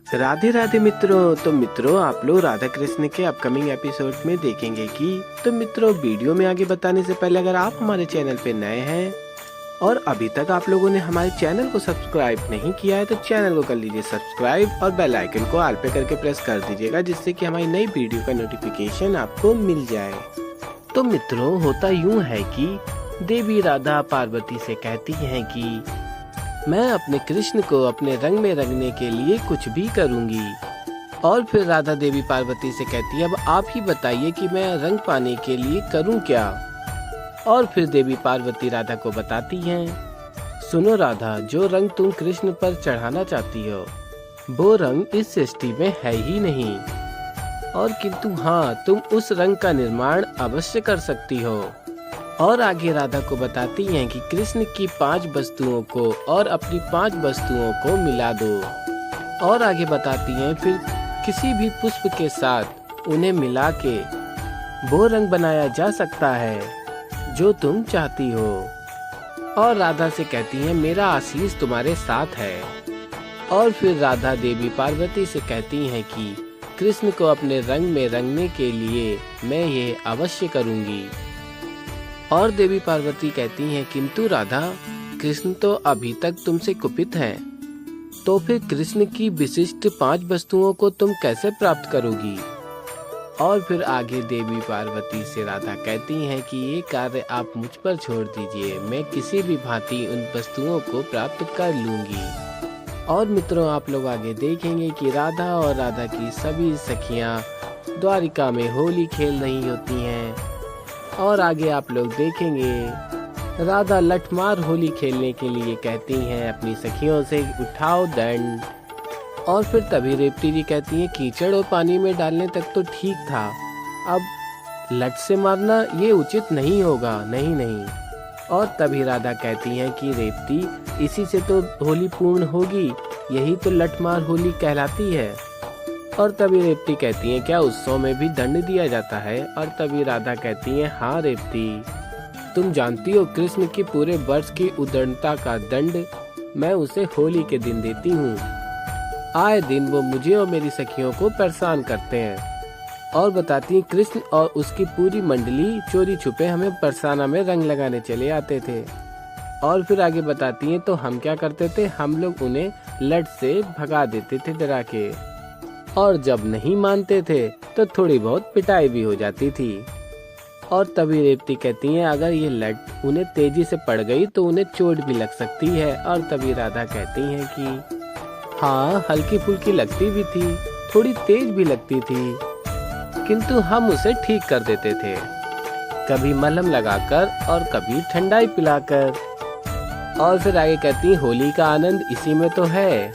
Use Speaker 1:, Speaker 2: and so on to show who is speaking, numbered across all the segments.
Speaker 1: राधे राधे मित्रों। तो मित्रों, आप लोग राधा कृष्ण के अपकमिंग एपिसोड में देखेंगे कि तो मित्रों, वीडियो में आगे बताने से पहले अगर आप हमारे चैनल पे नए हैं और अभी तक आप लोगों ने हमारे चैनल को सब्सक्राइब नहीं किया है तो चैनल को कर लीजिए सब्सक्राइब और बेल आइकन को ऑल पे करके प्रेस कर दीजिएगा, जिससे कि हमारी नई वीडियो का नोटिफिकेशन आपको मिल जाए। तो मित्रों, होता यूँ है कि देवी राधा पार्वती से कहती हैं कि मैं अपने कृष्ण को अपने रंग में रंगने के लिए कुछ भी करूंगी। और फिर राधा देवी पार्वती से कहती है, अब आप ही बताइए कि मैं रंग पाने के लिए करूं क्या। और फिर देवी पार्वती राधा को बताती हैं, सुनो राधा, जो रंग तुम कृष्ण पर चढ़ाना चाहती हो वो रंग इस सृष्टि में है ही नहीं, और किंतु हाँ, तुम उस रंग का निर्माण अवश्य कर सकती हो। और आगे राधा को बताती हैं कि कृष्ण की 5 वस्तुओं को और अपनी 5 वस्तुओं को मिला दो। और आगे बताती हैं फिर किसी भी पुष्प के साथ उन्हें मिला के वो रंग बनाया जा सकता है जो तुम चाहती हो। और राधा से कहती हैं, मेरा आशीष तुम्हारे साथ है। और फिर राधा देवी पार्वती से कहती हैं कि कृष्ण को अपने रंग में रंगने के लिए मैं ये अवश्य करूँगी। और देवी पार्वती कहती हैं, किंतु राधा, कृष्ण तो अभी तक तुमसे कुपित हैं, तो फिर कृष्ण की विशिष्ट 5 वस्तुओं को तुम कैसे प्राप्त करोगी। और फिर आगे देवी पार्वती से राधा कहती हैं कि ये कार्य आप मुझ पर छोड़ दीजिए, मैं किसी भी भांति उन वस्तुओं को प्राप्त कर लूंगी। और मित्रों, आप लोग आगे देखेंगे कि राधा और राधा की सभी सखियां द्वारिका में होली खेल रही होती हैं। और आगे आप लोग देखेंगे राधा लठमार होली खेलने के लिए कहती हैं अपनी सखियों से, उठाओ दंड। और फिर तभी रेवती जी कहती हैं, कीचड़ और पानी में डालने तक तो ठीक था, अब लठ से मारना ये उचित नहीं होगा, नहीं नहीं। और तभी राधा कहती हैं कि रेवती, इसी से तो होली पूर्ण होगी, यही तो लठमार होली कहलाती है। और तभी रेवती कहती हैं, क्या उत्सव में भी दंड दिया जाता है। और तभी राधा कहती हैं, हाँ रेवती, तुम जानती हो कृष्ण की पूरे वर्ष की उदंडता का दंड मैं उसे होली के दिन देती हूँ। आए दिन वो मुझे और मेरी सखियों को परेशान करते हैं। और बताती हैं, कृष्ण और उसकी पूरी मंडली चोरी छुपे हमें बरसाना में रंग लगाने चले आते थे। और फिर आगे बताती हैं, तो हम क्या करते थे, हम लोग उन्हें लठ से भगा देते थे डरा के, और जब नहीं मानते थे तो थोड़ी बहुत पिटाई भी हो जाती थी। और तभी रेवती कहती हैं, अगर ये लठ उन्हें तेजी से पड़ गई तो उन्हें चोट भी लग सकती है। और तभी राधा कहती हैं कि हाँ, हल्की फुल्की लगती भी थी, थोड़ी तेज भी लगती थी, किंतु हम उसे ठीक कर देते थे, कभी मलहम लगाकर और कभी ठंडाई पिलाकर। और फिर आगे कहती हैं, होली का आनंद इसी में तो है।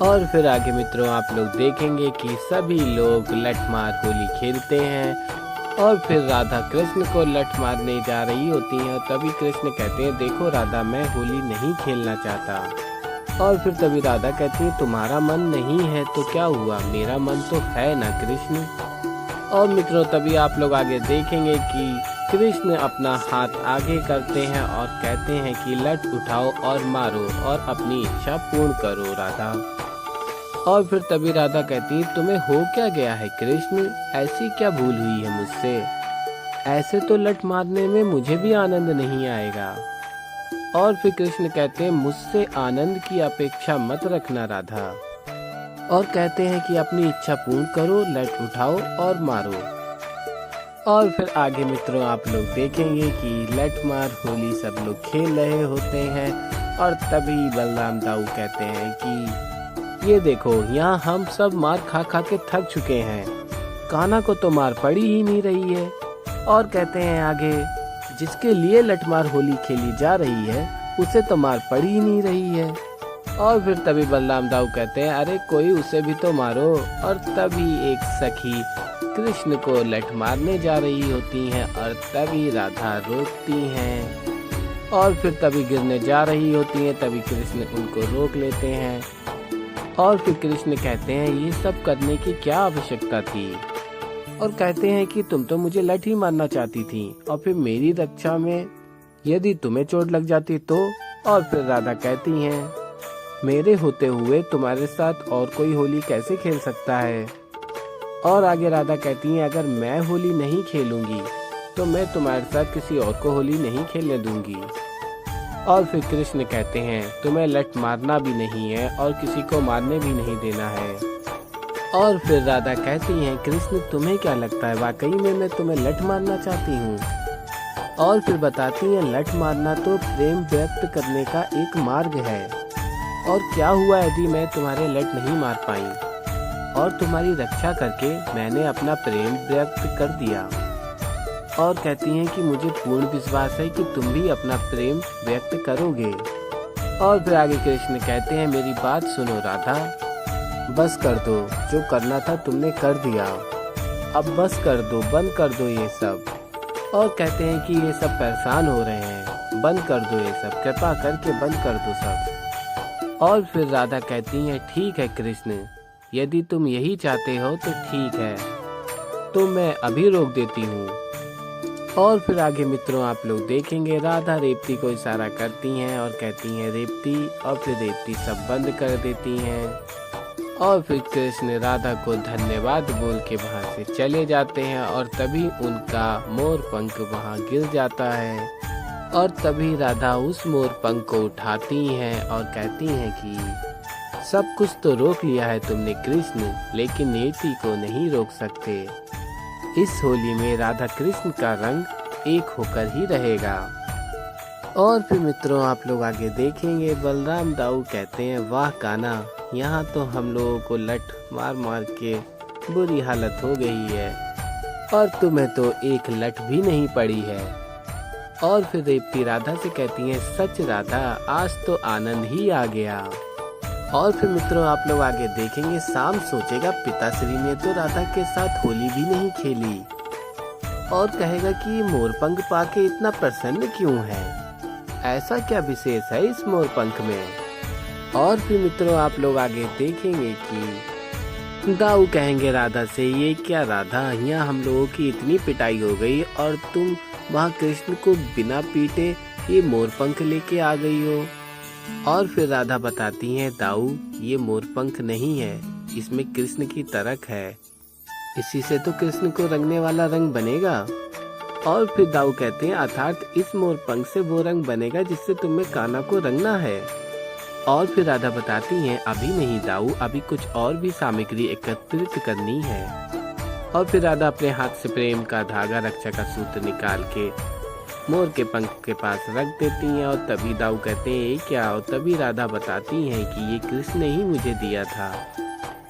Speaker 1: और फिर आगे मित्रों, आप लोग देखेंगे कि सभी लोग लठमार होली खेलते हैं। और फिर राधा कृष्ण को लठ मारने जा रही होती हैं। तभी कृष्ण कहते हैं, देखो राधा, मैं होली नहीं खेलना चाहता। और फिर तभी राधा कहती है, तुम्हारा मन नहीं है तो क्या हुआ, मेरा मन तो है ना कृष्ण। और मित्रों, तभी आप लोग आगे देखेंगे कि कृष्ण अपना हाथ आगे करते हैं और कहते हैं कि लठ उठाओ और मारो और अपनी इच्छा पूर्ण करो राधा। और फिर तभी राधा कहती है, तुम्हें हो क्या गया है कृष्ण, ऐसी क्या भूल हुई है मुझसे, ऐसे तो लठ मारने में मुझे भी आनंद नहीं आएगा। और फिर कृष्ण कहते हैं, मुझसे आनंद की अपेक्षा मत रखना राधा, और कहते हैं कि अपनी इच्छा पूर्ण करो, लठ उठाओ और मारो। और फिर आगे मित्रों, आप लोग देखेंगे कि लठमार होली सब लोग खेल रहे होते हैं। और तभी बलराम दाऊ कहते हैं कि ये देखो, यहाँ हम सब मार खा खा के थक चुके हैं, कान्हा को तो मार पड़ी ही नहीं रही है। और कहते हैं आगे, जिसके लिए लठमार होली खेली जा रही है उसे तो मार पड़ी ही नहीं रही है। और फिर तभी बलराम दाऊ कहते हैं, अरे कोई उसे भी तो मारो। और तभी एक सखी कृष्ण को लठ मारने जा रही होती हैं। और तभी राधा रोकती हैं। और फिर तभी गिरने जा रही होती हैं। तभी कृष्ण उनको रोक लेते हैं। और फिर कृष्ण कहते हैं, ये सब करने की क्या आवश्यकता थी। और कहते हैं कि तुम तो मुझे लठ ही मारना चाहती थी, और फिर मेरी रक्षा में यदि तुम्हें चोट लग जाती तो। और फिर राधा कहती हैं, मेरे होते हुए तुम्हारे साथ और कोई होली कैसे खेल सकता है। और आगे राधा कहती है, अगर मैं होली नहीं खेलूंगी तो मैं तुम्हारे साथ किसी और को होली नहीं खेलने दूंगी। और फिर कृष्ण कहते हैं, तुम्हें लठ मारना भी नहीं है और किसी को मारने भी नहीं देना है। और फिर राधा कहती हैं, कृष्ण तुम्हें क्या लगता है, वाकई में मैं तुम्हें लठ मारना चाहती हूँ। और फिर बताती हैं, लठ मारना तो प्रेम व्यक्त करने का एक मार्ग है। और क्या हुआ यदि मैं तुम्हारे लठ नहीं मार पाई और तुम्हारी रक्षा करके मैंने अपना प्रेम व्यक्त कर दिया। और कहती हैं कि मुझे पूर्ण विश्वास है कि तुम भी अपना प्रेम व्यक्त करोगे। और फिर आगे कृष्ण कहते हैं, मेरी बात सुनो राधा, बस कर दो, जो करना था तुमने कर दिया, अब बस कर दो, बंद कर दो ये सब। और कहते हैं कि ये सब परेशान हो रहे हैं, बंद कर दो ये सब, कृपा करके बंद कर दो सब। और फिर राधा कहती हैं, ठीक है कृष्ण, यदि तुम यही चाहते हो तो ठीक है, तो मैं अभी रोक देती हूँ। और फिर आगे मित्रों आप लोग देखेंगे राधा रेवती को इशारा करती हैं और कहती हैं रेवती, और फिर रेवती सब बंद कर देती हैं। और फिर कृष्ण राधा को धन्यवाद बोल के वहाँ से चले जाते हैं। और तभी उनका मोर पंख वहाँ गिर जाता है। और तभी राधा उस मोर पंख को उठाती हैं और कहती हैं कि सब कुछ तो रोक लिया है तुमने कृष्ण, लेकिन नियति को नहीं रोक सकते। इस होली में राधा कृष्ण का रंग एक होकर ही रहेगा। और फिर मित्रों आप लोग आगे देखेंगे बलराम दाऊ कहते हैं, वाह कान्हा, यहाँ तो हम लोगों को लठ मार मार के बुरी हालत हो गई है और तुम्हें तो एक लठ भी नहीं पड़ी है। और फिर रेवती राधा से कहती हैं, सच राधा, आज तो आनंद ही आ गया। और फिर मित्रों आप लोग आगे देखेंगे शाम सोचेगा, पिताश्री ने तो राधा के साथ होली भी नहीं खेली, और कहेगा कि ये मोरपंख पाके इतना प्रसन्न क्यों है, ऐसा क्या विशेष है इस मोरपंख में। और फिर मित्रों आप लोग आगे देखेंगे कि दाऊ कहेंगे राधा से, ये क्या राधा, यहाँ हम लोगों की इतनी पिटाई हो गई और तुम वहाँ कृष्ण को बिना पीटे ये मोरपंख लेके आ गई हो। और फिर राधा बताती हैं, दाऊ ये मोरपंख नहीं है, इसमें कृष्ण की तरक है, इसी से तो कृष्ण को रंगने वाला रंग बनेगा। और फिर दाऊ कहते हैं, अर्थात इस मोरपंख से वो रंग बनेगा जिससे तुम्हें कान्हा को रंगना है। और फिर राधा बताती हैं, अभी नहीं दाऊ, अभी कुछ और भी सामग्री एकत्रित करनी है। और फिर राधा अपने हाथ से प्रेम का धागा, रक्षा का सूत्र निकाल के मोर के पंख के पास रख देती हैं। और तभी दाऊ कहते हैं, ये क्या। और तभी राधा बताती हैं कि ये कृष्ण ने ही मुझे दिया था,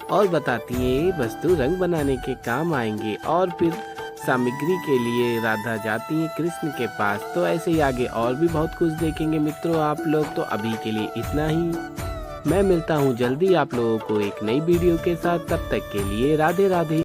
Speaker 1: और बताती हैं ये वस्तु रंग बनाने के काम आएंगे। और फिर सामग्री के लिए राधा जाती हैं कृष्ण के पास। तो ऐसे ही आगे और भी बहुत कुछ देखेंगे मित्रों आप लोग। तो अभी के लिए इतना ही, मैं मिलता हूँ जल्दी आप लोगों को एक नई वीडियो के साथ। तब तक के लिए राधे राधे।